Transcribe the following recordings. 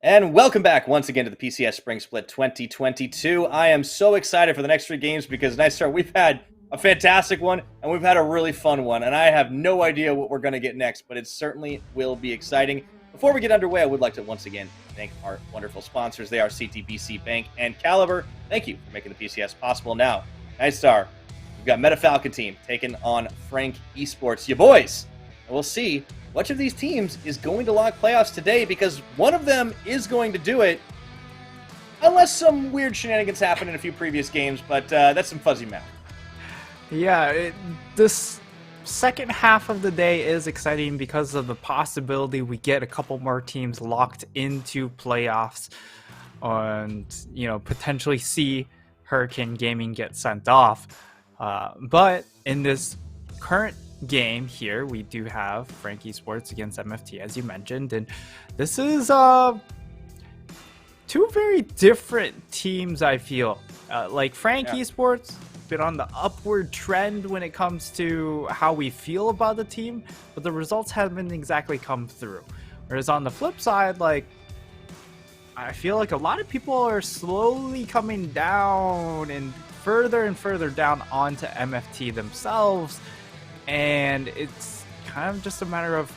And welcome back once again to the PCS Spring Split 2022. I am so excited for the next 3 games because, nice start, we've had a fantastic one and we've had a really fun one. And I have no idea what we're going to get next, but it certainly will be exciting. Before we get underway, I would like to once again thank our wonderful sponsors. They are CTBC Bank and Caliber. Thank you for making the PCS possible. Now, nice start, we've got MetaFalcon team taking on Frank Esports. You boys, and we'll see which of these teams is going to lock playoffs today, because one of them is going to do it, unless some weird shenanigans happen in a few previous games, but that's some fuzzy math. Yeah, this second half of the day is exciting because of the possibility we get a couple more teams locked into playoffs and, potentially see Hurricane Gaming get sent off. But in this current game here, we do have Frank Esports against MFT, as you mentioned, and this is 2 very different teams. I feel like Frank Esports been on the upward trend when it comes to how we feel about the team, but the results haven't exactly come through. Whereas on the flip side, like, I feel like a lot of people are slowly coming down and further down onto MFT themselves. And it's kind of just a matter of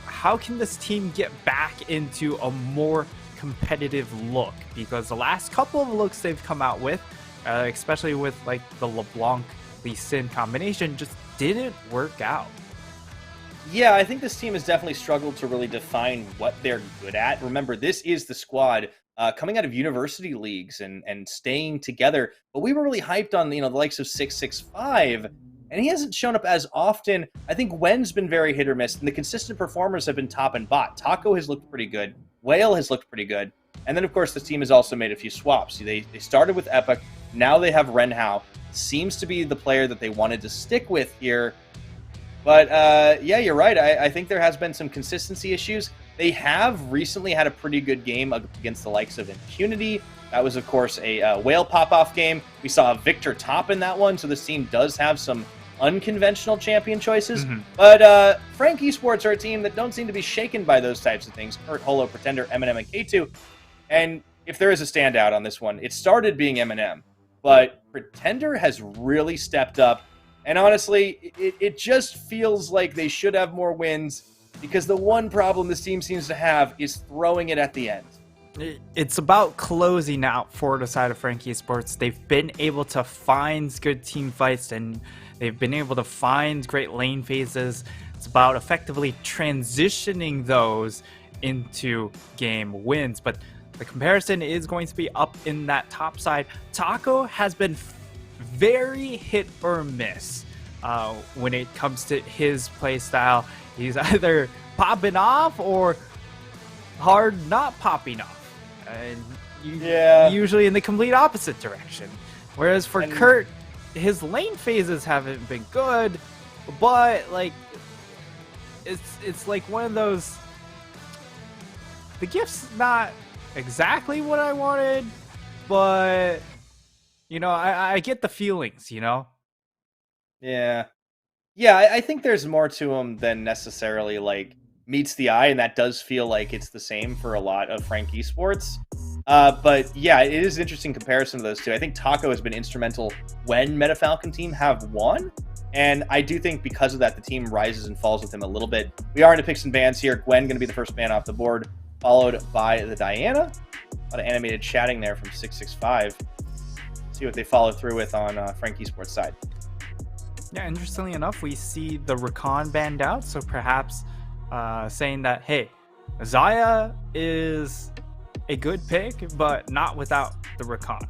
how can this team get back into a more competitive look? Because the last couple of looks they've come out with, especially with like the LeBlanc Lee Sin combination, just didn't work out. Yeah, I think this team has definitely struggled to really define what they're good at. Remember, this is the squad coming out of university leagues and staying together. But we were really hyped on the likes of 665. And he hasn't shown up as often. I think Wen's been very hit or miss, and the consistent performers have been top and bot. Taco has looked pretty good. Whale has looked pretty good. And then, of course, the team has also made a few swaps. They started with Epic. Now they have Renhao. Seems to be the player that they wanted to stick with here. But, yeah, you're right. I think there has been some consistency issues. They have recently had a pretty good game against the likes of Impunity. That was, of course, a Whale pop-off game. We saw Victor top in that one, so this team does have some unconventional champion choices. But Frank Esports are a team that don't seem to be shaken by those types of things. Kurt, Holo, Pretender, Eminem, and K2. And if there is a standout on this one, it started being Eminem. But Pretender has really stepped up. And honestly, it just feels like they should have more wins, because the one problem this team seems to have is throwing it at the end. It's about closing out for the side of Frank Esports. They've been able to find good team fights, and they've been able to find great lane phases. It's about effectively transitioning those into game wins. But the comparison is going to be up in that top side. Taco has been very hit or miss when it comes to his play style. He's either popping off or hard not popping off. And usually in the complete opposite direction. Whereas for Kurt, his lane phases haven't been good, but like it's like one of those, the gift's not exactly what I wanted, but I get the feelings, Yeah. I think there's more to him than necessarily like meets the eye, and that does feel like it's the same for a lot of Frank Esports. But yeah, it is an interesting comparison to those two. I think Taco has been instrumental when MetaFalcon team have won, and I do think because of that, the team rises and falls with him a little bit. We are into picks and bans here. Gwen going to be the first ban off the board, followed by the Diana. A lot of animated chatting there from 665. See what they follow through with on Frank Esports' side. Yeah, interestingly enough, we see the Rakan banned out, so perhaps saying that, hey, Zaya is a good pick, but not without the Rakan.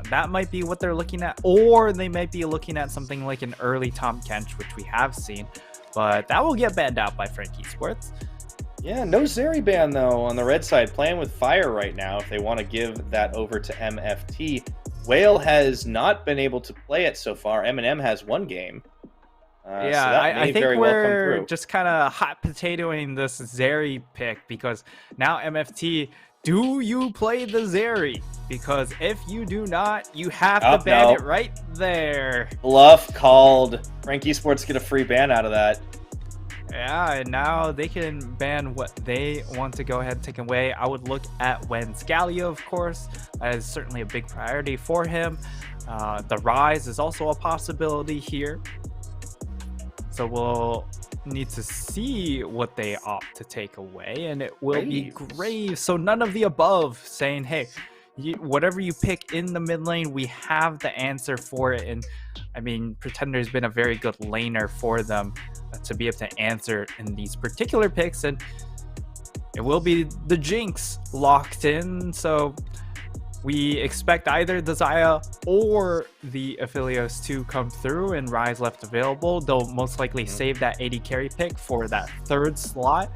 That might be what they're looking at, or they might be looking at something like an early Tom Kench, which we have seen, but that will get banned out by FAK Esports. Yeah, no Zeri ban though on the red side, playing with fire right now if they want to give that over to MFT. Whale has not been able to play it so far. Eminem has one game. Yeah, so that may I think very well come we're through. just kind of hot potatoing this Zeri pick, because now MFT, do you play the Zeri? Because if you do not, you have to ban it right there. Bluff called. FAK Esports get a free ban out of that. Yeah, and now they can ban what they want to go ahead and take away. I would look at Wen's Galio, of course. That is certainly a big priority for him. The Rise is also a possibility here. So we'll need to see what they opt to take away, and it will be Graves. So none of the above, saying, hey, whatever you pick in the mid lane, we have the answer for it. And I mean, Pretender's been a very good laner for them to be able to answer in these particular picks, and it will be the Jinx locked in. So we expect either the Xayah or the Aphelios to come through, and Rise left available. They'll most likely save that AD carry pick for that third slot.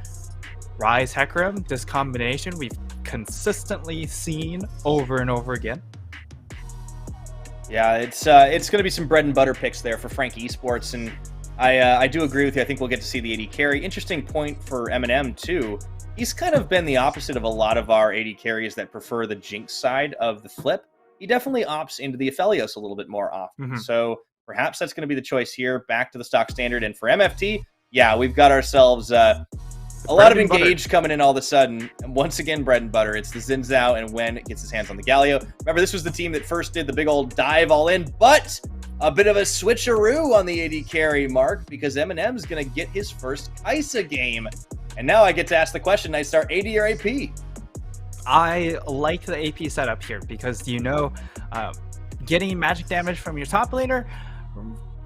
Rise Hecarim, this combination we've consistently seen over and over again. Yeah, it's going to be some bread and butter picks there for FAK Esports, and I do agree with you. I think we'll get to see the AD carry. Interesting point for Eminem too. He's kind of been the opposite of a lot of our AD carries that prefer the Jinx side of the flip. He definitely opts into the Aphelios a little bit more often. So perhaps that's going to be the choice here. Back to the stock standard. And for MFT, yeah, we've got ourselves a lot of engage coming in all of a sudden. And once again, bread and butter. It's the Xin Zhao and Wen gets his hands on the Galio. Remember, this was the team that first did the big old dive all in, but a bit of a switcheroo on the AD carry, Mark, because Eminem's going to get his first Kai'Sa game. And now I get to ask the question, I start AD or AP? I like the AP setup here because, getting magic damage from your top laner,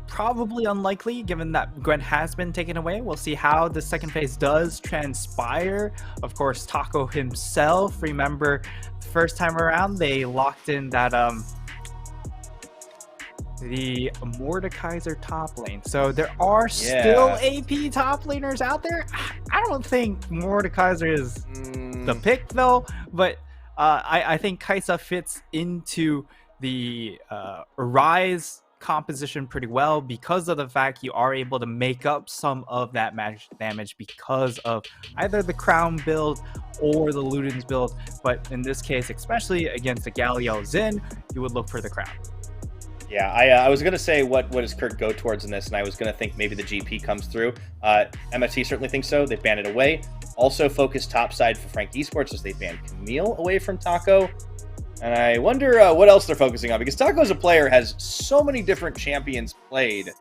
probably unlikely given that Gwen has been taken away. We'll see how the second phase does transpire. Of course, Taco himself, remember the first time around they locked in that the Mordekaiser top lane. So there are still AP top laners out there. I don't think Mordekaiser is the pick though, but I think Kai'Sa fits into the Rise composition pretty well because of the fact you are able to make up some of that magic damage because of either the Crown build or the Luden's build. But in this case, especially against the Galio Xin, you would look for the Crown. Yeah, I was going to say what does Kurt go towards in this, and I was going to think maybe the GP comes through. MFT certainly thinks so. They banned it away. Also focused topside for FAK Esports as they banned Camille away from Taco. And I wonder what else they're focusing on, because Taco as a player has so many different champions played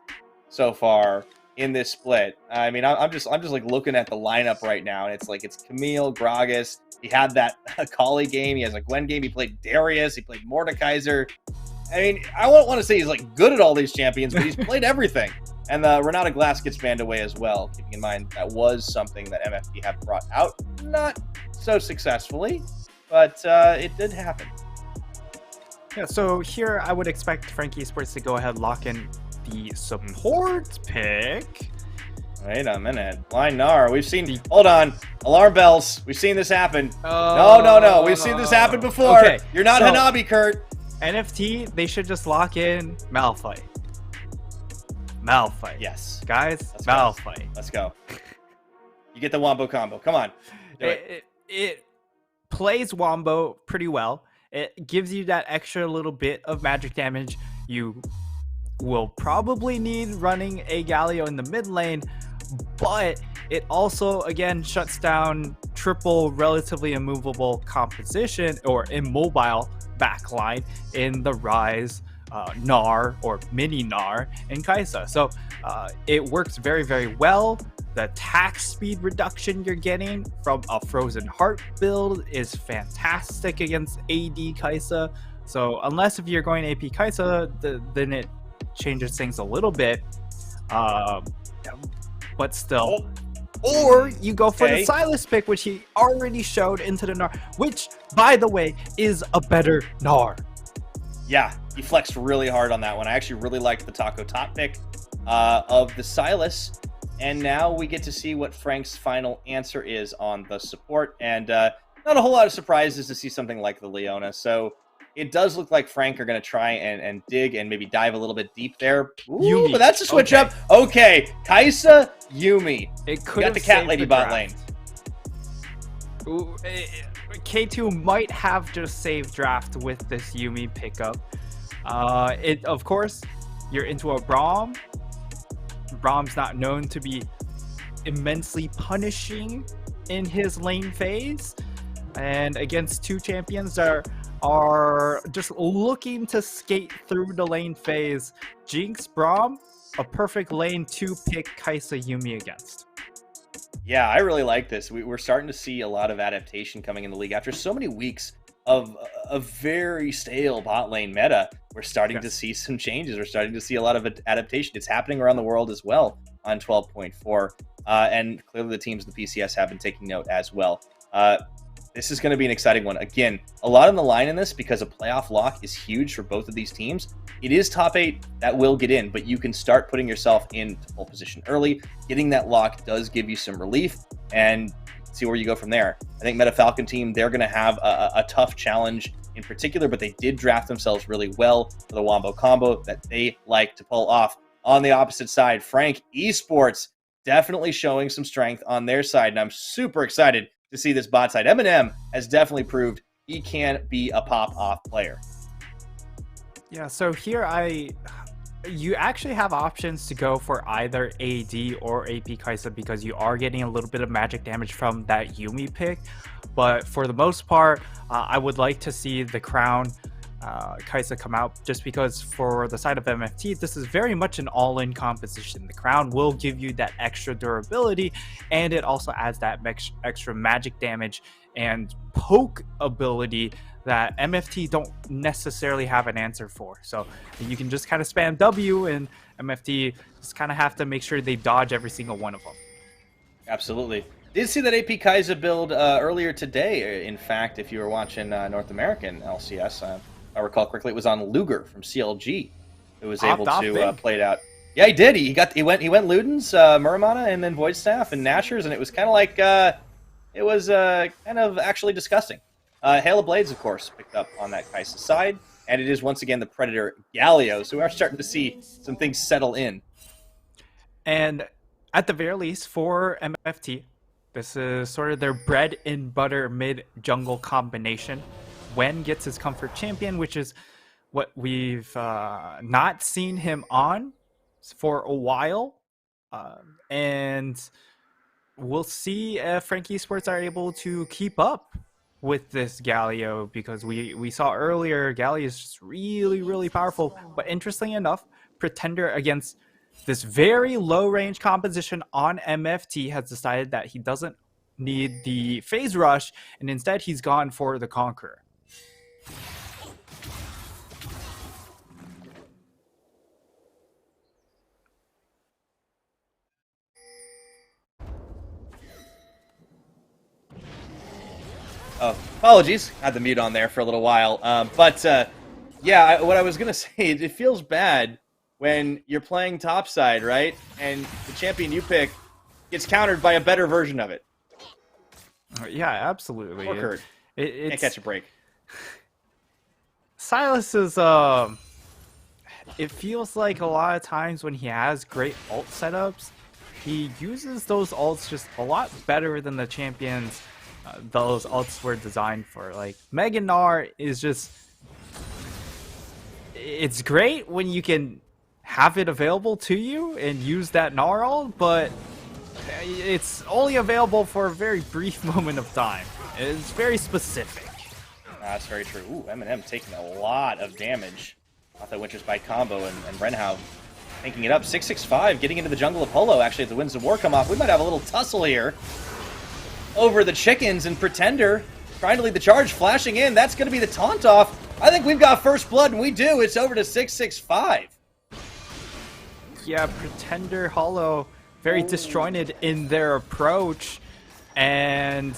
so far in this split. I mean, I'm just like looking at the lineup right now, and it's Camille, Gragas. He had that Akali game. He has a Gwen game. He played Darius. He played Mordekaiser. I mean, I won't want to say he's like good at all these champions, but he's played everything. And Renata Glass gets banned away as well, keeping in mind that was something that MFT had brought out. Not so successfully, but it did happen. Yeah, so here I would expect FAK Esports to go ahead and lock in the support pick. Wait a minute. Blind Gnar. We've seen... Hold on. Alarm bells. We've seen this happen. No. We've seen this happen before. Okay, You're not Hanabi, Kurt. NFT, they should just lock in Malphite. Yes. Guys, Let's Malphite. Go. Let's go. You get the Wombo combo. Come on. It plays Wombo pretty well. It gives you that extra little bit of magic damage you will probably need running a Galio in the mid lane, but it also, again, shuts down triple relatively immovable composition or immobile backline in the Rise, Gnar or mini Gnar and Kai'Sa. So it works very, very well. The attack speed reduction you're getting from a Frozen Heart build is fantastic against AD Kai'Sa. So unless if you're going AP Kai'Sa, then it changes things a little bit. But still. Or you go for the Silas pick, which he already showed into the Gnar, which, by the way, is a better Gnar. Yeah, he flexed really hard on that one. I actually really liked the Taco top pick of the Silas. And now we get to see what Frank's final answer is on the support. And not a whole lot of surprises to see something like the Leona. So it does look like Frank are going to try and dig and maybe dive a little bit deep there. Ooh, Yuumi. but that's a switch up. Okay, Kaisa, Yuumi. It could got the cat lady bot lane. Ooh, K2 might have just saved draft with this Yuumi pickup. Of course, you're into a Braum. Braum's not known to be immensely punishing in his lane phase, and against two champions that are just looking to skate through the lane phase, Jinx, Braum, a perfect lane to pick Kaisa Yuumi against. Yeah, I really like this. We're starting to see a lot of adaptation coming in the league after so many weeks of a very stale bot lane meta. We're starting to see some changes. We're starting to see a lot of adaptation. It's happening around the world as well on 12.4. And clearly the teams in the PCS have been taking note as well. This is going to be an exciting one. Again, a lot on the line in this because a playoff lock is huge for both of these teams. It is top 8 that will get in, but you can start putting yourself into pole position early. Getting that lock does give you some relief, and see where you go from there. I think Meta Falcon team, they're going to have a tough challenge in particular, but they did draft themselves really well for the Wombo combo that they like to pull off. On the opposite side, Frank Esports definitely showing some strength on their side, and I'm super excited to see this bot side. Eminem has definitely proved he can be a pop-off player. Yeah, so here you actually have options to go for either AD or AP Kaisa because you are getting a little bit of magic damage from that Yuumi pick. But for the most part, I would like to see the Crown Kaisa come out just because for the side of MFT, this is very much an all-in composition. The Crown will give you that extra durability, and it also adds that extra magic damage and poke ability that MFT don't necessarily have an answer for. So you can just kind of spam W, and MFT just kind of have to make sure they dodge every single one of them. Absolutely. Did see that AP Kaisa build earlier today. In fact, if you were watching North American LCS, if I recall correctly, it was on Luger from CLG who was able to play it out. Yeah, he did. He went Ludens, Muramana, and then Void Staff and Nashers, and it was kind of like it was kind of actually disgusting. Hail of Blades, of course, picked up on that Kaisa side, and it is once again the Predator Galio, so we are starting to see some things settle in. And at the very least, for MFT, this is sort of their bread and butter mid-jungle combination. Wen gets his comfort champion, which is what we've not seen him on for a while, and we'll see if Frank Esports are able to keep up with this Galio, because we saw earlier Galio is just really, really powerful. But interestingly enough, Pretender against this very low range composition on MFT has decided that he doesn't need the phase rush, and instead he's gone for the Conqueror. Oh, apologies. Had the mute on there for a little while. Yeah, what I was going to say, it feels bad when you're playing topside, right? And the champion you pick gets countered by a better version of it. Yeah, absolutely. Can't catch a break. Silas is, it feels like a lot of times when he has great ult setups, he uses those ults just a lot better than the champions those ults were designed for. Like, Mega Gnar is just, it's great when you can have it available to you and use that Gnar ult, but it's only available for a very brief moment of time. It's very specific. That's very true. Ooh, Eminem taking a lot of damage off that Winter's Bite combo, and Renhau tanking it up. 665 getting into the jungle of Polo. Actually, if the Winds of War come off, we might have a little tussle here over the chickens, and Pretender trying to lead the charge, flashing in. That's going to be the taunt off. I think we've got first blood, and we do. It's over to 665. Yeah, Pretender very disjointed in their approach, and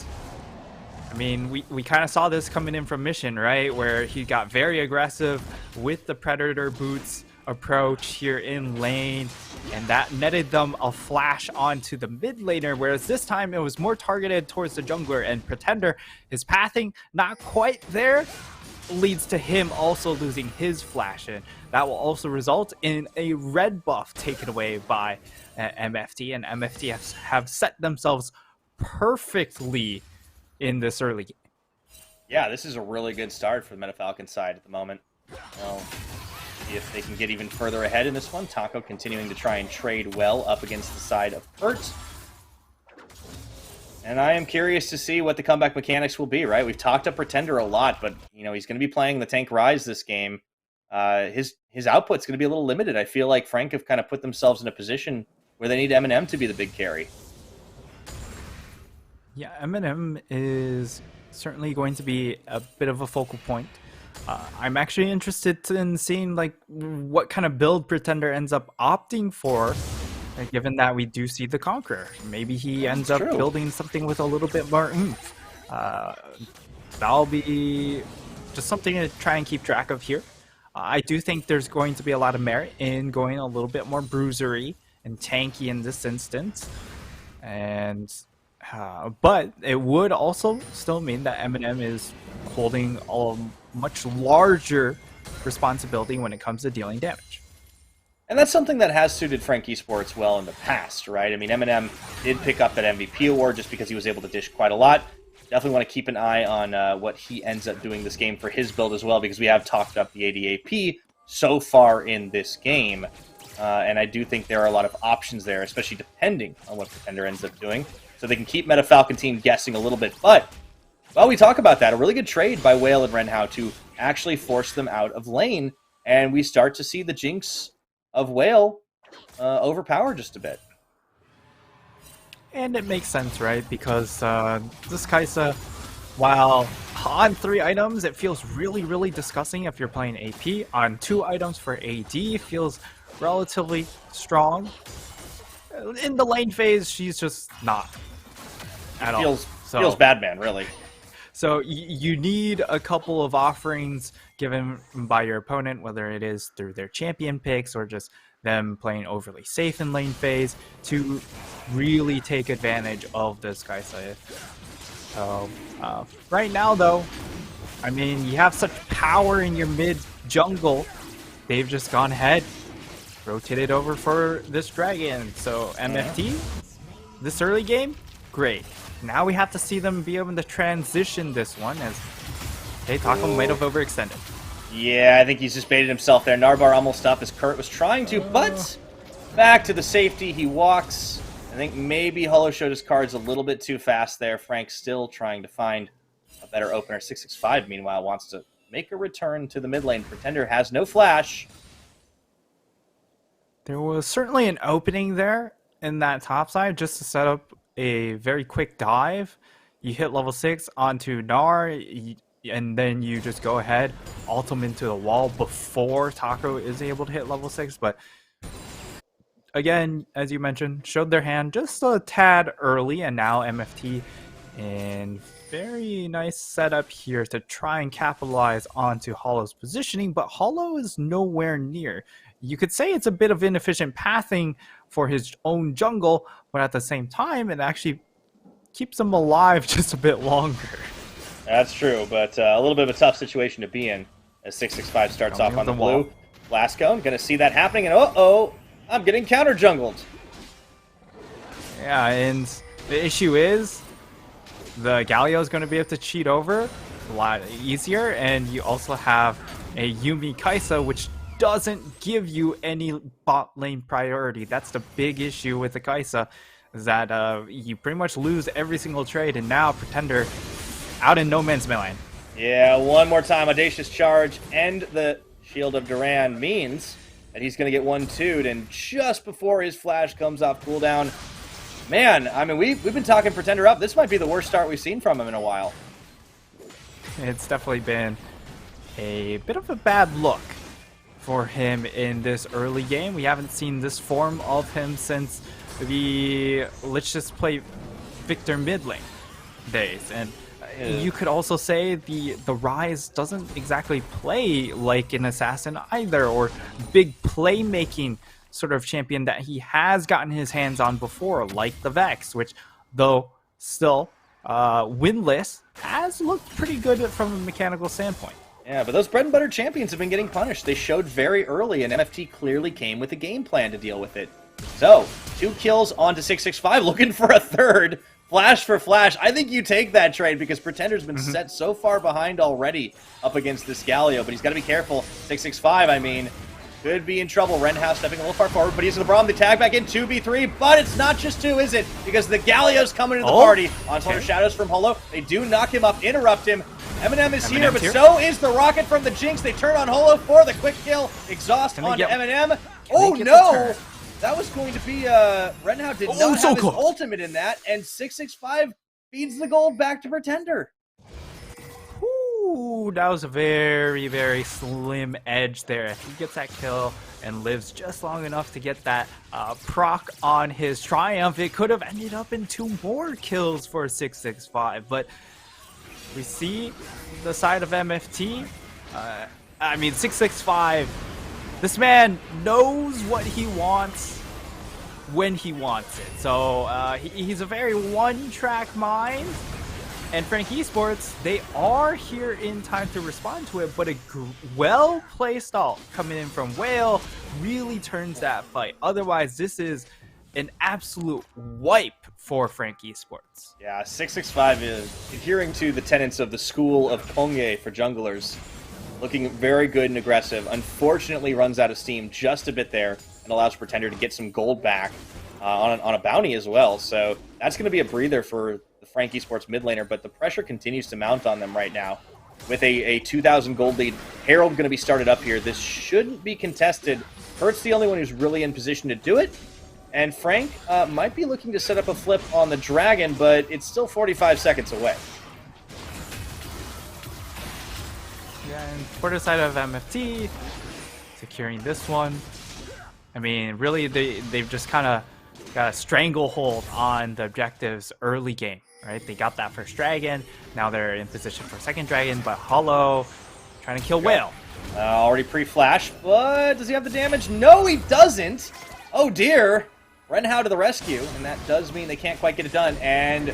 I mean, we kind of saw this coming in from Mission, right? Where he got very aggressive with the Predator boots approach here in lane, and that netted them a flash onto the mid laner, whereas this time it was more targeted towards the jungler, and Pretender, his pathing not quite there, leads to him also losing his flash, and that will also result in a red buff taken away by MFT, and MFT have set themselves perfectly in this early game. Yeah, this is a really good start for the MetaFalcon side at the moment. Well, see if they can get even further ahead in this one. Taco continuing to try and trade well up against the side of Kurt. And I am curious to see what the comeback mechanics will be, right? We've talked up Pretender a lot, but, you know, he's going to be playing the tank Rise this game. His output's going to be a little limited. I feel like Frank have kind of put themselves in a position where they need Eminem to be the big carry. Yeah, Eminem is certainly going to be a bit of a focal point. I'm actually interested in seeing like what kind of build Pretender ends up opting for, given that we do see the Conqueror. Maybe he ends up building something with a little bit more oomph. That'll be just something to try and keep track of here. I do think there's going to be a lot of merit in going a little bit more bruisery and tanky in this instance. And but it would also still mean that Eminem is holding a much larger responsibility when it comes to dealing damage. And that's something that has suited Frank Esports well in the past, right? I mean, Eminem did pick up that MVP award just because he was able to dish quite a lot. Definitely want to keep an eye on what he ends up doing this game for his build as well, because we have talked up the ADAP so far in this game. And I do think there are a lot of options there, especially depending on what Pretender ends up doing. So they can keep MetaFalcon team guessing a little bit. But while we talk about that, a really good trade by Whale and Renhao to actually force them out of lane. And we start to see the Jinx of Whale overpower just a bit. And it makes sense, right? Because this Kai'Sa, while on 3 items, it feels really, really disgusting if you're playing AP. On 2 items for AD, it feels relatively strong. In the lane phase, she's just not at all. Feels bad, man, really. So you need a couple of offerings given by your opponent, whether it is through their champion picks or just them playing overly safe in lane phase, to really take advantage of this Kai'Sa. So right now, though, I mean, you have such power in your mid jungle. They've just gone ahead, rotated over for this dragon. So MFT, this early game, great. Now we have to see them be able to transition this one, as Taco might have overextended. Yeah, I think he's just baited himself there. Narbar almost up as Kurt was trying to, but back to the safety he walks. I think maybe Hollow showed his cards a little bit too fast there. Frank's still trying to find a better opener. 665, meanwhile, wants to make a return to the mid lane. Pretender has no flash. There was certainly an opening there in that top side just to set up a very quick dive. You hit level 6 onto Gnar, and then you just go ahead, ult him into the wall before Taco is able to hit level 6. But again, as you mentioned, showed their hand just a tad early, and now MFT in very nice setup here to try and capitalize onto Hollow's positioning, but Hollow is nowhere near. You could say it's a bit of inefficient pathing for his own jungle, but at the same time, it actually keeps him alive just a bit longer. That's true, but a little bit of a tough situation to be in as 665 starts off on the blue. Lascone, going to see that happening, and uh-oh, I'm getting counter-jungled. Yeah, and the issue is the Galio is going to be able to cheat over a lot easier, and you also have a Yuumi Kai'Sa, which doesn't give you any bot lane priority. That's the big issue with the Kai'Sa, is that you pretty much lose every single trade, and now Pretender out in no man's land. Yeah, one more time, Audacious Charge and the Shield of Duran means that he's going to get 1-2'd, and just before his flash comes off cooldown, man, I mean, we've been talking Pretender up. This might be the worst start we've seen from him in a while. It's definitely been a bit of a bad look for him in this early game. We haven't seen this form of him since the let's just play Victor mid lane days, and You could also say the Rise doesn't exactly play like an assassin either, or big playmaking sort of champion that he has gotten his hands on before, like the Vex, which though still winless has looked pretty good from a mechanical standpoint. Yeah, but those bread and butter champions have been getting punished. They showed very early, and MFT clearly came with a game plan to deal with it. So, 2 kills onto 665, looking for a third. Flash for flash. I think you take that trade because Pretender's been set so far behind already up against this Galio, but he's got to be careful. 665, I mean, could be in trouble. Renhouse stepping a little far forward, but he's in the problem. They tag back in 2v3, but it's not just 2, is it? Because the Galio's coming into the party. Onslaught of Shadows from Holo. They do knock him up, interrupt him. Eminem is here, but so is the rocket from the Jinx. They turn on Holo for the quick kill. Exhaust onto Eminem. Oh no! That was going to be, Renhouse did not have his ultimate in that, and 665 feeds the gold back to Pretender. Ooh, that was a very, very slim edge there. If he gets that kill and lives just long enough to get that proc on his Triumph, it could have ended up in 2 more kills for 665, but we see the side of MFT. I mean, 665, this man knows what he wants when he wants it. So he's a very one-track mind. And Frank Esports, they are here in time to respond to it, but a well-placed ult coming in from Whale really turns that fight. Otherwise, this is an absolute wipe for Frank Esports. Yeah, 665 is adhering to the tenets of the school of Ponge for junglers. Looking very good and aggressive. Unfortunately, runs out of steam just a bit there and allows Pretender to get some gold back on a bounty as well. So that's going to be a breather for the Frank Esports mid laner, but the pressure continues to mount on them right now. With a 2,000 gold lead, Herald going to be started up here. This shouldn't be contested. Hurt's the only one who's really in position to do it. And Frank might be looking to set up a flip on the Dragon, but it's still 45 seconds away. Yeah, and for the side of MFT, securing this one. I mean, really, they've just kind of got a stranglehold on the objectives early game, right? They got that first Dragon. Now they're in position for second Dragon, but Hollow trying to kill Whale. Already pre-flash, but does he have the damage? No, he doesn't! Oh dear! Renhow to the rescue, and that does mean they can't quite get it done, and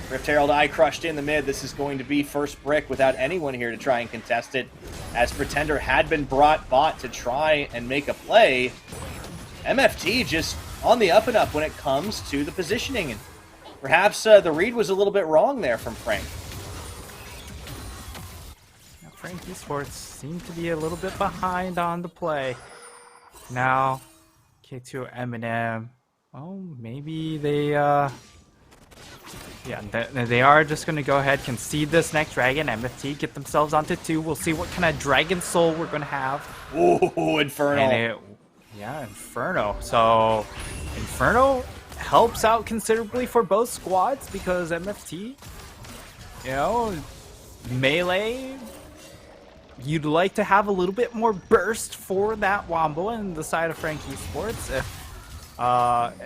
Rift Herald Eye crushed in the mid. This is going to be first brick without anyone here to try and contest it, as Pretender had been brought bot to try and make a play. MFT just on the up and up when it comes to the positioning, and perhaps the read was a little bit wrong there from Frank. Now, Frank Esports seemed to be a little bit behind on the play. Now, K2 Eminem. Oh, maybe they, yeah, they are just going to go ahead, concede this next Dragon. MFT get themselves onto 2. We'll see what kind of Dragon Soul we're going to have. Ooh, Inferno. Yeah, Inferno. So, Inferno helps out considerably for both squads because MFT, you know, melee, you'd like to have a little bit more burst for that Wombo and the side of Frank Esports.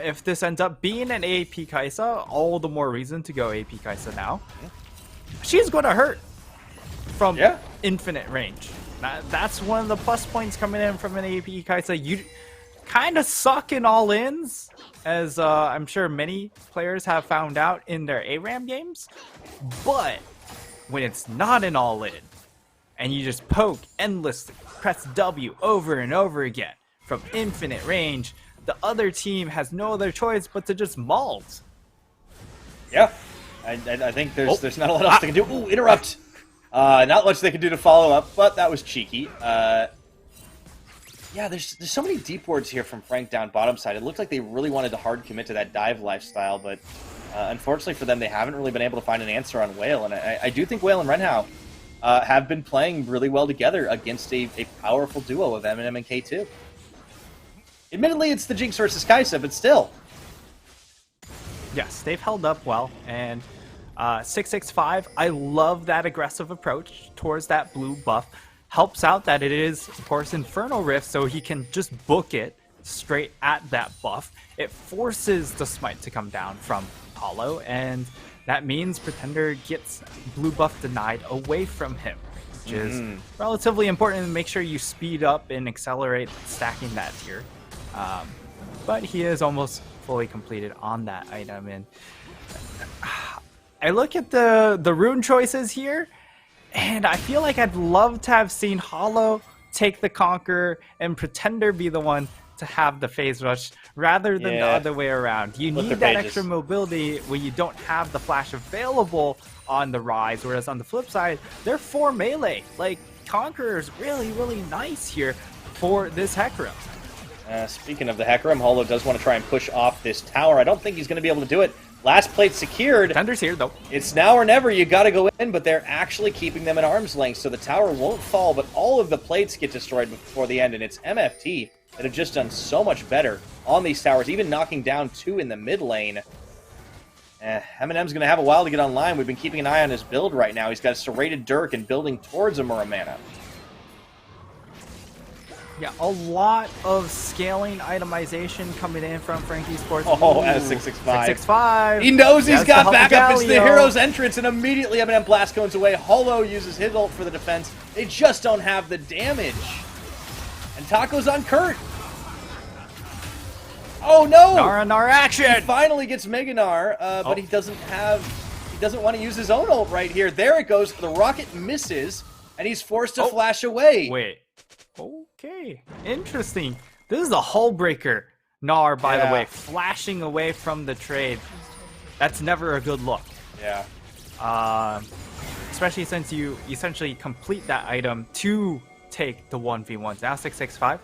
If this ends up being an AP Kaisa, all the more reason to go AP Kaisa now. She's going to hurt from infinite range. That's one of the plus points coming in from an AP Kaisa. You kind of suck in all-ins, as I'm sure many players have found out in their ARAM games. But when it's not an all-in, and you just poke endlessly, press W over and over again from infinite range, the other team has no other choice but to just malt. Yeah, I think there's not a lot else they can do. Ooh, interrupt! Not much they can do to follow up, but that was cheeky. Yeah, there's so many deep wards here from Frank down bottom side. It looked like they really wanted to hard commit to that dive lifestyle, but unfortunately for them, they haven't really been able to find an answer on Whale. And I do think Whale and Renhow have been playing really well together against a powerful duo of Eminem and K2. Admittedly, it's the Jinx versus Kaisa, but still. Yes, they've held up well, and 665, I love that aggressive approach towards that blue buff. Helps out that it is, of course, Inferno Rift, so he can just book it straight at that buff. It forces the smite to come down from Hollow, and that means Pretender gets blue buff denied away from him, which is relatively important to make sure you speed up and accelerate stacking that tier. But he is almost fully completed on that item, and I look at the rune choices here, and I feel like I'd love to have seen Hollow take the Conqueror and Pretender be the one to have the phase rush rather than the other way around. You need that extra mobility when you don't have the flash available on the Rise, whereas on the flip side, they're 4 melee. Like, Conqueror is really, really nice here for this Hecarim. Speaking of the Hecarim, Hollow does want to try and push off this tower. I don't think he's going to be able to do it. Last plate secured. Pretender's here, though. It's now or never. You got to go in, but they're actually keeping them at arm's length, so the tower won't fall, but all of the plates get destroyed before the end, and it's MFT that have just done so much better on these towers, even knocking down 2 in the mid lane. Eminem's going to have a while to get online. We've been keeping an eye on his build right now. He's got a serrated Dirk and building towards a Muramana. Yeah, a lot of scaling itemization coming in from Frankie Sports. Oh, at 665. 665. He knows he's got backup. It's the Galio. hero's entrance, and immediately Eminem blast cones away. Hollow uses his ult for the defense. They just don't have the damage. And Taco's on Kurt. Oh no! Nar action! He finally gets Mega Gnar, but he doesn't want to use his own ult right here. There it goes. The rocket misses, and he's forced to flash away. Wait. Okay. Interesting. This is a hull breaker. Gnar, by the way, flashing away from the trade. That's never a good look. Yeah. Especially since you essentially complete that item to take the 1v1s. Now 665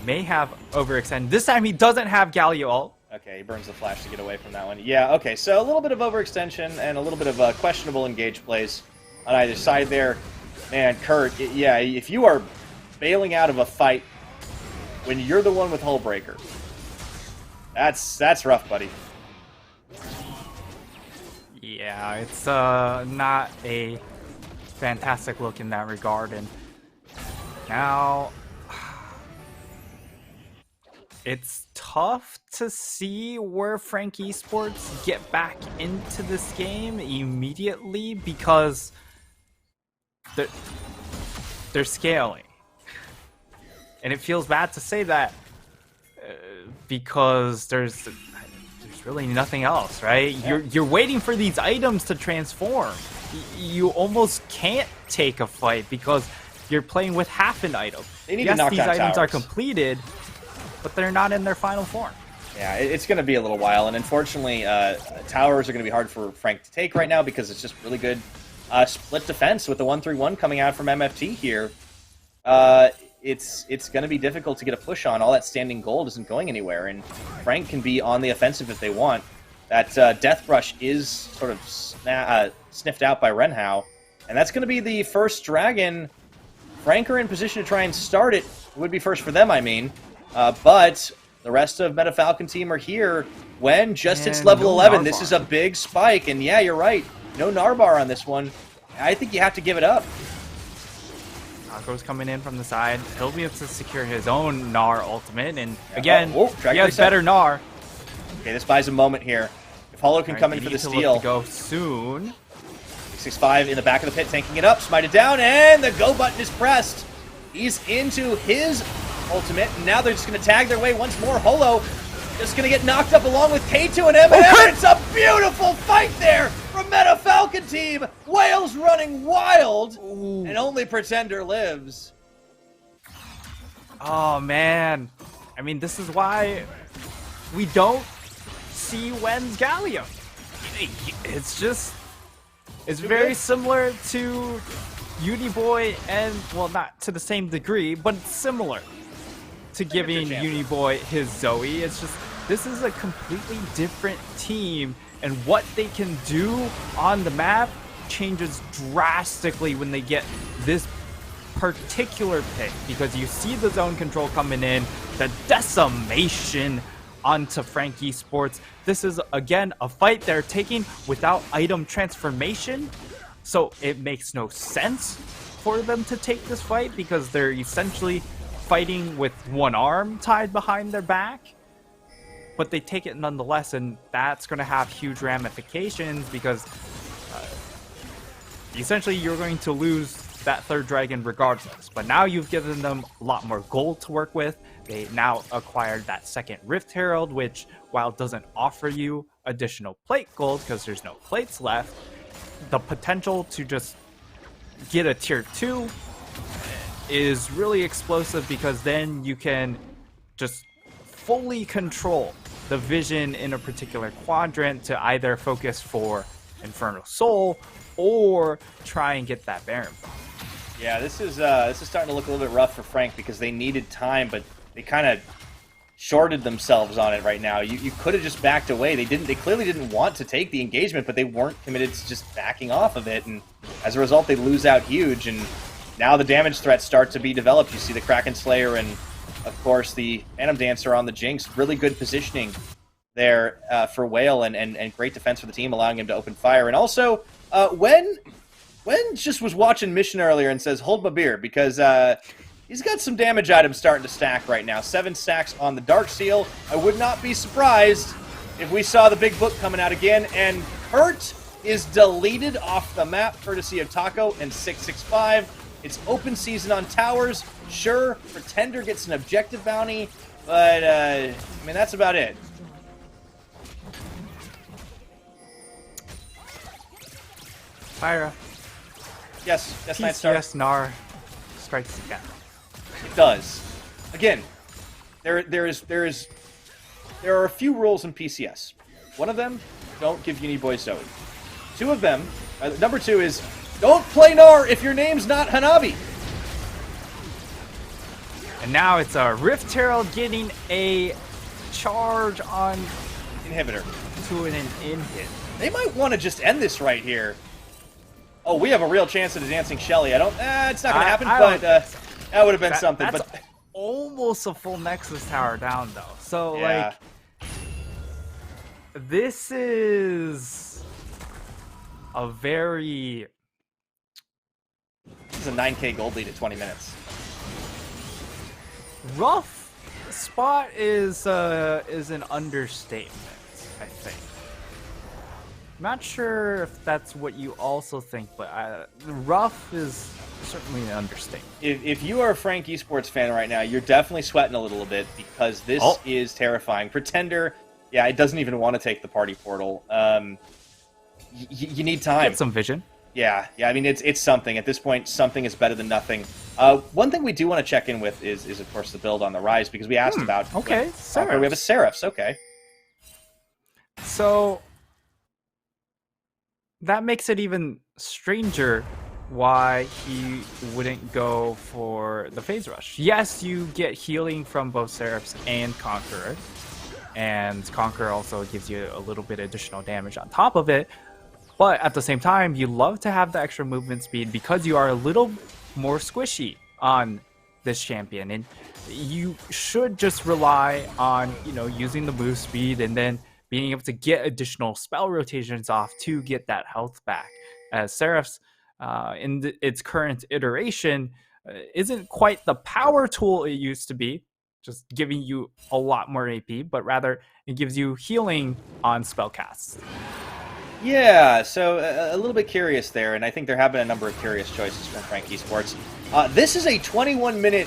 may have overextended. This time he doesn't have Galio ult. Okay, he burns the flash to get away from that one. Yeah, okay, so a little bit of overextension and a little bit of questionable engage plays on either side there. Man, Kurt, yeah, if you are bailing out of a fight when you're the one with Hullbreaker, that's rough, buddy. Yeah, it's not a fantastic look in that regard, and now it's tough to see where Frank Esports get back into this game immediately because they're scaling. And it feels bad to say that because there's really nothing else, right? Yeah. You're waiting for these items to transform. You almost can't take a fight because you're playing with half an item. They need to knock these down items towers. Are completed, but they're not in their final form. Yeah, it's going to be a little while, and unfortunately, towers are going to be hard for Frank to take right now because it's just really good split defense with the 1-3-1 coming out from MFT here. It's going to be difficult to get a push on. All that standing gold isn't going anywhere, and Frank can be on the offensive if they want. That Death Brush is sort of sniffed out by Renhao, and that's going to be the first dragon. Frank are in position to try and start it. It would be first for them, I mean. But the rest of Meta Falcon team are here when just hits level 11. This is a big spike, and yeah, you're right. No Narbar on this one. I think you have to give it up. Taco's coming in from the side. He'll be able to secure his own Gnar ultimate, and again, he has better Gnar. Okay, this buys a moment here. If Hollow can come in for the steal. To go soon. 665 in the back of the pit, tanking it up, smited down, and the go button is pressed. He's into his ultimate, and now they're just going to tag their way once more. Holo just going to get knocked up along with K2 and Eminem. It's a beautiful fight there from Meta Falcon team. Wales running wild, and only Pretender lives. Oh, man. I mean, this is why we don't see Wen's Galio. It's just... It's very similar to Uniboy and, well, not to the same degree, but it's similar to giving Uniboy his Zoe. It's just, this is a completely different team, and what they can do on the map changes drastically when they get this particular pick, because you see the zone control coming in, the decimation onto Frank Esports. This is, again, a fight they're taking without item transformation, so it makes no sense for them to take this fight because they're essentially fighting with one arm tied behind their back. but they take it nonetheless, and that's going to have huge ramifications because essentially you're going to lose that third dragon regardless. But now you've given them a lot more gold to work with. They now acquired that second Rift Herald, which, while it doesn't offer you additional plate gold because there's no plates left, the potential to just get a tier 2 is really explosive, because then you can just fully control the vision in a particular quadrant to either focus for Infernal Soul or try and get that Baron. Yeah, this is starting to look a little bit rough for Frank because they needed time, but they kind of shorted themselves on it right now. You could have just backed away. They clearly didn't want to take the engagement, but they weren't committed to just backing off of it, and as a result, they lose out huge. And now the damage threats start to be developed. You see the Kraken Slayer and, of course, the Phantom Dancer on the Jinx. Really good positioning there for Whale, and great defense for the team, allowing him to open fire. And also, Wen just was watching Mission earlier and says, hold my beer, because he's got some damage items starting to stack right now. 7 stacks on the Dark Seal. I would not be surprised if we saw the big book coming out again. And Hurt is deleted off the map, courtesy of Taco and 665. It's open season on towers. Sure, Pretender gets an objective bounty, but, I mean, that's about it. Pyra. Yes, PCS Gnar strikes again. It does. Again, there are a few rules in PCS. One of them, don't give Uniboy Zoe. 2 of them, number 2 is, don't play Gnar if your name's not Hanabi. And now it's a Rift Herald getting a charge on Inhibitor. To an inhib. They might want to just end this right here. Oh, we have a real chance at a Dancing Shelly. It's not going to happen, but that would have been something. That's but almost a full Nexus Tower down, though. So, yeah. like, this is a very... This is a 9k gold lead at 20 minutes. Rough spot is an understatement, I think. Not sure if that's what you also think, but rough is certainly an understatement. If you are a Frank Esports fan right now, you're definitely sweating a little bit because this is terrifying. Pretender, yeah, it doesn't even want to take the party portal. You need time. Get some vision. Yeah. I mean, it's something. At this point, something is better than nothing. One thing we do want to check in with is of course, the build on the Rise, because we asked about... Okay, Seraphs. We have a Seraphs, okay. So... that makes it even stranger why he wouldn't go for the Phase Rush. Yes, you get healing from both Seraphs and Conqueror, and Conqueror also gives you a little bit additional damage on top of it, but at the same time, you love to have the extra movement speed because you are a little more squishy on this champion, and you should just rely on, using the move speed and then being able to get additional spell rotations off to get that health back. As Seraphs, in its current iteration, isn't quite the power tool it used to be, just giving you a lot more AP, but rather it gives you healing on spell casts. Yeah, so a little bit curious there, and I think there have been a number of curious choices from Frank Esports. This is a 21-minute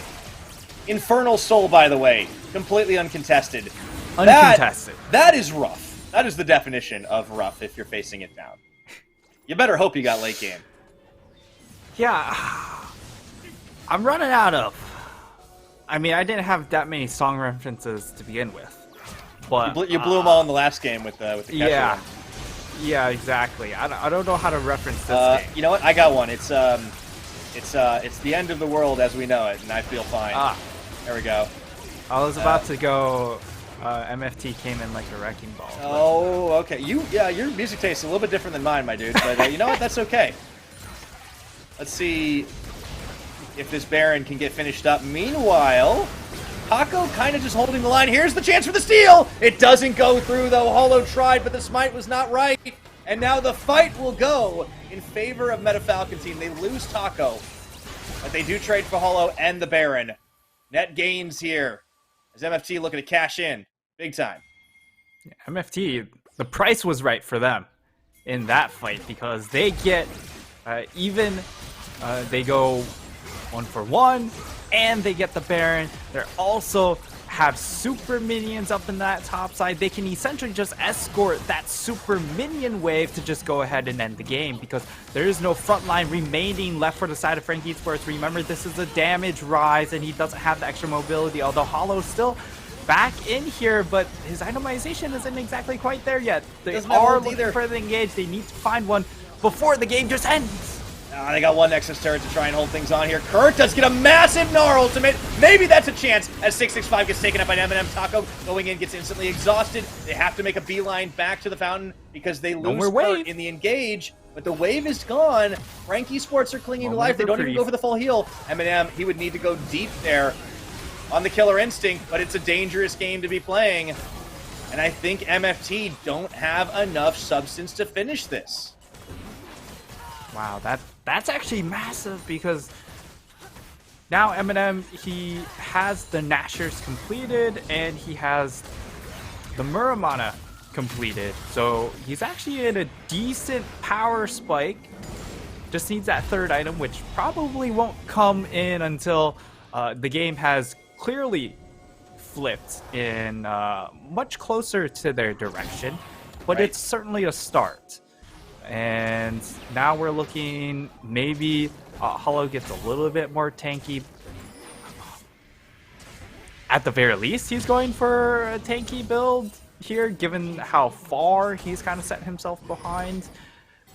Infernal Soul, by the way, completely uncontested. Uncontested. That is rough. That is the definition of rough if you're facing it down. You better hope you got late game. Yeah. I'm running out of... I mean, I didn't have that many song references to begin with. But you blew them all in the last game with the yeah. Yeah, exactly. I don't know how to reference this game. You know what? I got one. It's the end of the world as we know it, and I feel fine. There we go. I was about to go... MFT came in like a wrecking ball. Oh, okay. Your music taste is a little bit different than mine, my dude. But you know what? That's okay. Let's see if this Baron can get finished up. Meanwhile, Taco kind of just holding the line. Here's the chance for the steal. It doesn't go through, though. Holo tried, but the smite was not right. And now the fight will go in favor of Meta Falcon team. They lose Taco, but they do trade for Holo and the Baron. Net gains here as MFT looking to cash in big time. MFT, the price was right for them in that fight because they get even, they go 1-for-1, and they get the Baron. They're also have super minions up in that top side. They can essentially just escort that super minion wave to just go ahead and end the game because there is no front line remaining left for the side of FAK Esports. Remember, this is a damage rise and he doesn't have the extra mobility, although Hollow's still back in here, but his itemization isn't exactly quite there yet. They are looking for the engage. They need to find one before the game just ends. They got one Nexus turret to try and hold things on here. Kurt does get a massive Gnar ultimate. Maybe that's a chance as 665 gets taken up by M&M. Taco going in gets instantly exhausted. They have to make a beeline back to the fountain because they lose Kurt in the engage. But the wave is gone. FAK Esports are clinging to life. They don't even go for the full heal. M&M, he would need to go deep there on the Killer Instinct, but it's a dangerous game to be playing. And I think MFT don't have enough substance to finish this. Wow, that's actually massive because now M&M, he has the Nashers completed and he has the Muramana completed. So he's actually in a decent power spike. Just needs that third item, which probably won't come in until the game has clearly flipped in much closer to their direction. But it's certainly a start. And now we're looking, maybe Hollow gets a little bit more tanky. At the very least, he's going for a tanky build here, given how far he's kind of set himself behind.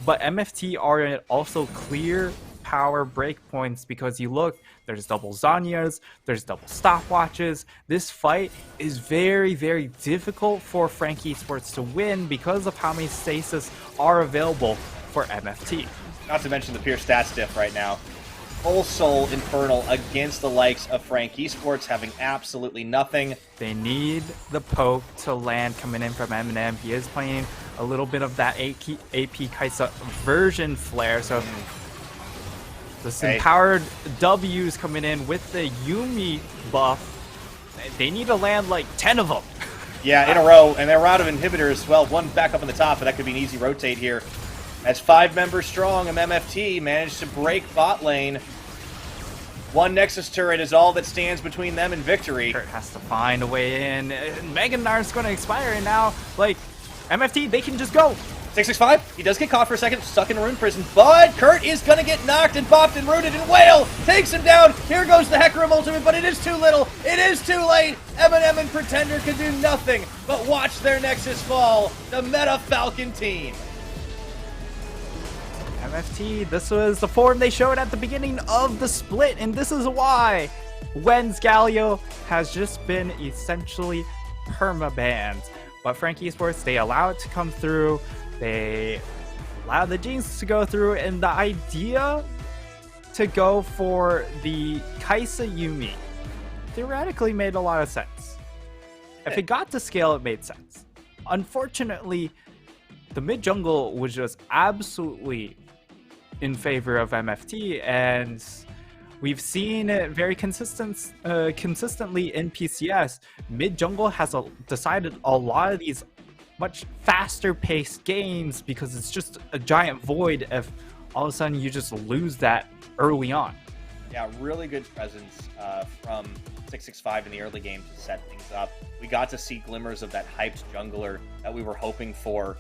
But MFT are also clear power breakpoints because you look, there's double Zanyas, there's double stopwatches. This fight is very, very difficult for FAK Esports to win because of how many stasis are available for MFT. Not to mention the pure stats diff right now. Full Soul Infernal against the likes of FAK Esports having absolutely nothing. They need the poke to land coming in from M&M. He is playing a little bit of that AP Kaisa version flare, so this empowered W's coming in with the Yuumi buff. They need to land like 10 of them. Yeah, in a row, and they're out of inhibitors. Well, one back up on the top, but that could be an easy rotate here. As 5 members strong, MFT managed to break bot lane. One Nexus turret is all that stands between them and victory. Kurt has to find a way in. Mega Gnar's going to expire, and now, like, MFT, they can just go. 665, he does get caught for a second, stuck in a rune prison, but Kurt is gonna get knocked and bopped and rooted, and Whale takes him down. Here goes the Hecarim ultimate, but it is too little. It is too late. M&M and Pretender can do nothing but watch their Nexus fall. The Meta Falcon team. MFT, this was the form they showed at the beginning of the split, and this is why Wen's Galio has just been essentially perma-banned. But FAK Esports, they allow it to come through. They allow the Jinx to go through, and the idea to go for the Kaisa Yuumi theoretically made a lot of sense. If it got to scale, it made sense. Unfortunately, the mid jungle was just absolutely in favor of MFT, and we've seen it very consistently in PCS. Mid jungle has decided a lot of these much faster paced games because it's just a giant void if all of a sudden you just lose that early on. Yeah, really good presence from 665 in the early game to set things up. We got to see glimmers of that hyped jungler that we were hoping for.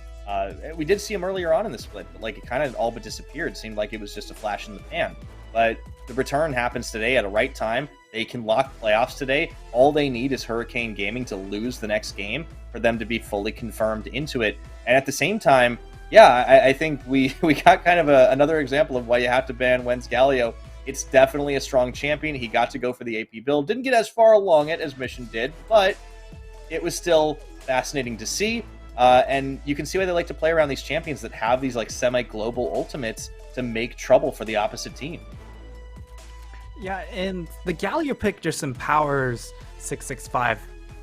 We did see him earlier on in the split, but like it kind of all but disappeared. It seemed like it was just a flash in the pan. But the return happens today at a right time. They can lock playoffs today. All they need is Hurricane Gaming to lose the next game for them to be fully confirmed into it. And at the same time, yeah, I think we got kind of another example of why you have to ban Wen's Galio. It's definitely a strong champion. He got to go for the AP build. Didn't get as far along it as Mission did, but it was still fascinating to see. And you can see why they like to play around these champions that have these like semi-global ultimates to make trouble for the opposite team. Yeah, and the Galio pick just empowers 665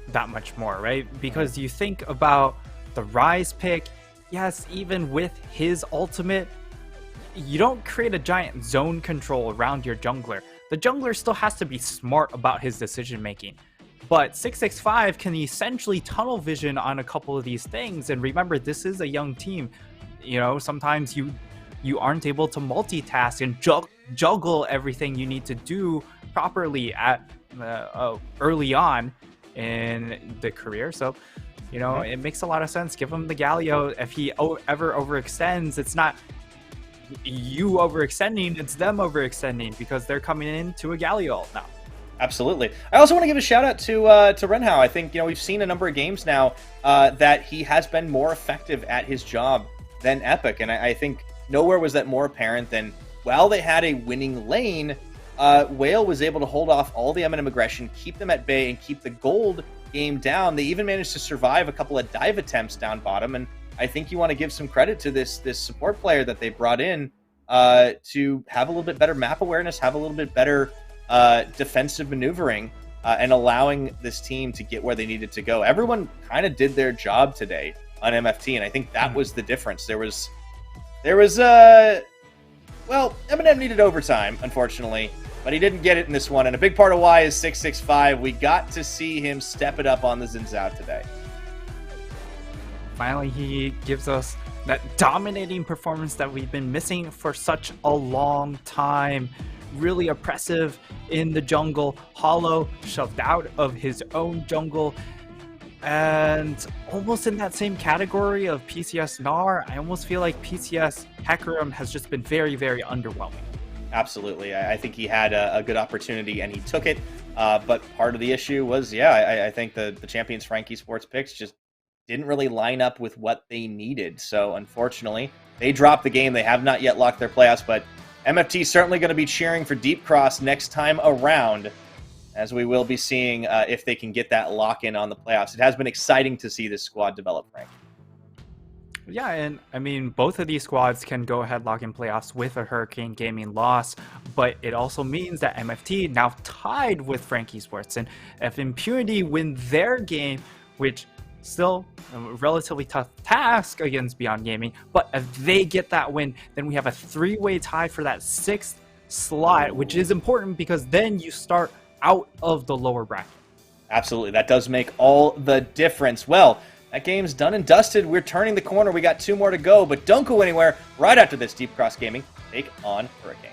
that much more, right? Because you think about the Rise pick, yes, even with his ultimate, you don't create a giant zone control around your jungler. The jungler still has to be smart about his decision making. But 665 can essentially tunnel vision on a couple of these things. And remember, this is a young team. You know, sometimes you aren't able to multitask and juggle everything you need to do properly at early on in the career. So, you know, it makes a lot of sense. Give him the Galio. If he ever overextends, it's not you overextending, it's them overextending because they're coming into a Galio now. Absolutely. I also want to give a shout out to Renhao. I think, you know, we've seen a number of games now that he has been more effective at his job than Epic, and I think nowhere was that more apparent than while they had a winning lane, Whale was able to hold off all the M&M aggression, keep them at bay, and keep the gold game down. They even managed to survive a couple of dive attempts down bottom, and I think you want to give some credit to this support player that they brought in to have a little bit better map awareness, have a little bit better defensive maneuvering, and allowing this team to get where they needed to go. Everyone kind of did their job today on MFT, and I think that was the difference. There was well, Eminem needed overtime, unfortunately, but he didn't get it in this one, and a big part of why is 665. We got to see him step it up on the Xin Zhao today. Finally, he gives us that dominating performance that we've been missing for such a long time. Really oppressive in the jungle. Hollow shoved out of his own jungle. And almost in that same category of PCS Gnar, I almost feel like PCS Hecarim has just been very, very underwhelming. Absolutely. I think he had a good opportunity and he took it. But part of the issue was, I think the Champions Frankie Sports picks just didn't really line up with what they needed. So unfortunately, they dropped the game. They have not yet locked their playoffs, but MFT is certainly going to be cheering for Deep Cross next time around, as we will be seeing if they can get that lock-in on the playoffs. It has been exciting to see this squad develop, Frank. Yeah, and I mean, both of these squads can go ahead lock in playoffs with a Hurricane Gaming loss, but it also means that MFT now tied with Frankie Sports, and if Impunity win their game, which still a relatively tough task against Beyond Gaming, but if they get that win, then we have a three-way tie for that 6th slot, which is important because then you start out of the lower bracket. Absolutely. That does make all the difference. Well, that game's done and dusted. We're turning the corner. We got 2 more to go, but don't go anywhere. Right after this, Deep Cross Gaming take on Hurricane.